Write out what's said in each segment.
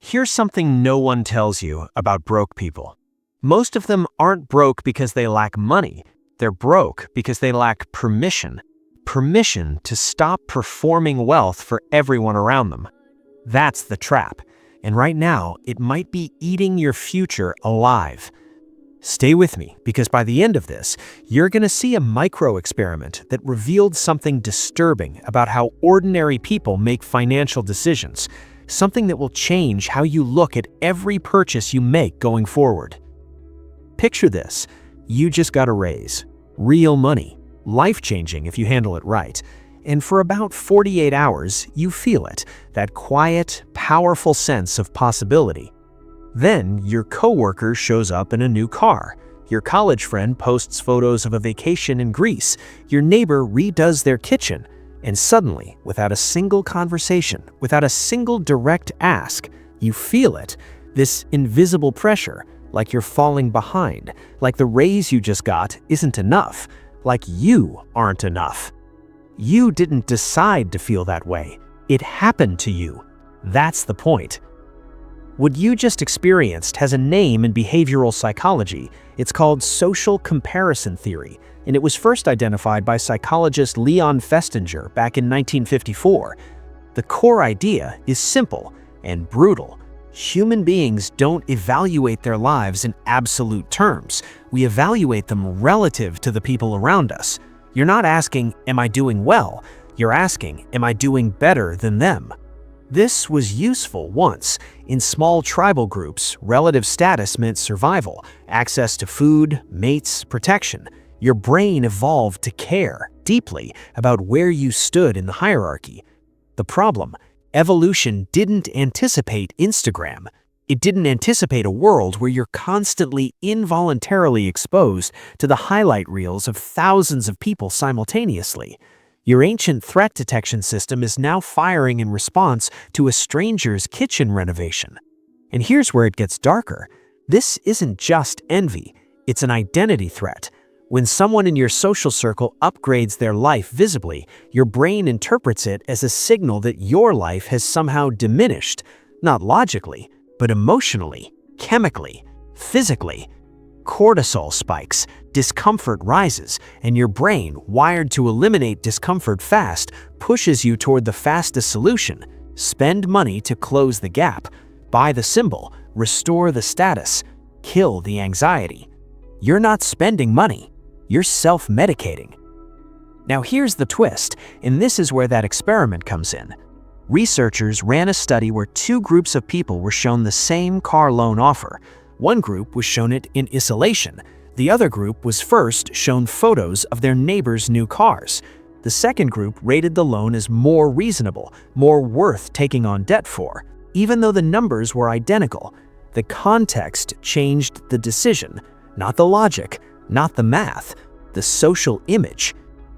Here's something no one tells you about broke people. Most of them aren't broke because they lack money. They're broke because they lack permission. Permission to stop performing wealth for everyone around them. That's the trap. And right now, it might be eating your future alive. Stay with me, because by the end of this, you're going to see a micro-experiment that revealed something disturbing about how ordinary people make financial decisions, something that will change how you look at every purchase you make going forward. Picture this. You just got a raise. Real money. Life-changing if you handle it right. And for about 48 hours, you feel it, that quiet, powerful sense of possibility. Then, your coworker shows up in a new car. Your college friend posts photos of a vacation in Greece. Your neighbor redoes their kitchen. And suddenly, without a single conversation, without a single direct ask, you feel it, this invisible pressure, like you're falling behind, like the raise you just got isn't enough, like you aren't enough. You didn't decide to feel that way. It happened to you. That's the point. What you just experienced has a name in behavioral psychology. It's called social comparison theory, and it was first identified by psychologist Leon Festinger back in 1954. The core idea is simple and brutal. Human beings don't evaluate their lives in absolute terms. We evaluate them relative to the people around us. You're not asking, am I doing well? You're asking, am I doing better than them? This was useful once. In small tribal groups, relative status meant survival, access to food, mates, protection. Your brain evolved to care deeply about where you stood in the hierarchy. The problem: evolution didn't anticipate Instagram. It didn't anticipate a world where you're constantly involuntarily exposed to the highlight reels of thousands of people simultaneously. Your ancient threat detection system is now firing in response to a stranger's kitchen renovation. And here's where it gets darker. This isn't just envy, it's an identity threat. When someone in your social circle upgrades their life visibly, your brain interprets it as a signal that your life has somehow diminished, not logically, but emotionally, chemically, physically. Cortisol spikes, discomfort rises, and your brain, wired to eliminate discomfort fast, pushes you toward the fastest solution. Spend money to close the gap. Buy the symbol, restore the status, kill the anxiety. You're not spending money. You're self-medicating. Now here's the twist, and this is where that experiment comes in. Researchers ran a study where two groups of people were shown the same car loan offer. One group was shown it in isolation. The other group was first shown photos of their neighbors' new cars. The second group rated the loan as more reasonable, more worth taking on debt for, even though the numbers were identical. The context changed the decision, not the logic, not the math, the social image.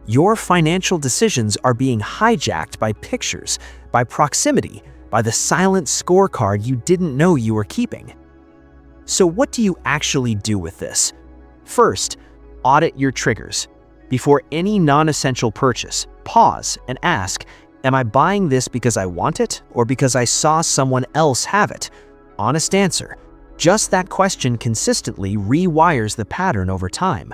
Your financial decisions are being hijacked by pictures, by proximity, by the silent scorecard you didn't know you were keeping. So what do you actually do with this? First, audit your triggers. Before any non-essential purchase, pause and ask, am I buying this because I want it or because I saw someone else have it? Honest answer. Just that question consistently rewires the pattern over time.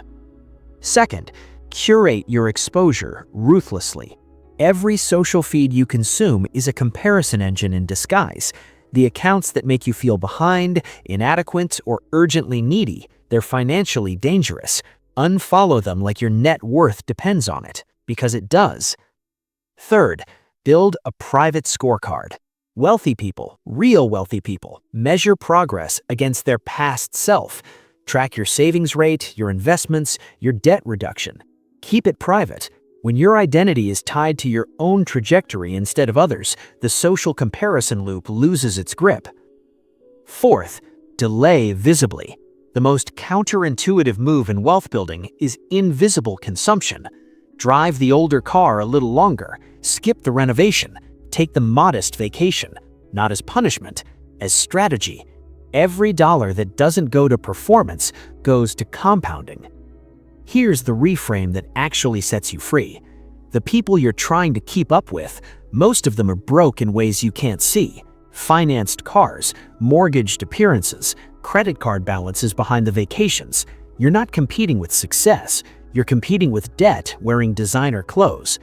Second, curate your exposure ruthlessly. Every social feed you consume is a comparison engine in disguise. The accounts that make you feel behind, inadequate, or urgently needy, they're financially dangerous. Unfollow them like your net worth depends on it, because it does. Third, build a private scorecard. Wealthy people, real wealthy people, measure progress against their past self. Track your savings rate, your investments, your debt reduction. Keep it private. When your identity is tied to your own trajectory instead of others, the social comparison loop loses its grip. Fourth, delay visibly. The most counterintuitive move in wealth building is invisible consumption. Drive the older car a little longer, skip the renovation, take the modest vacation, not as punishment, as strategy. Every dollar that doesn't go to performance goes to compounding. Here's the reframe that actually sets you free. The people you're trying to keep up with, most of them are broke in ways you can't see. financed cars, mortgaged appearances, credit card balances behind the vacations. You're not competing with success. You're competing with debt wearing designer clothes.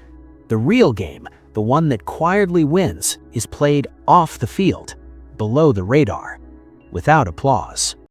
The real game, the one that quietly wins, is played off the field, below the radar, without applause.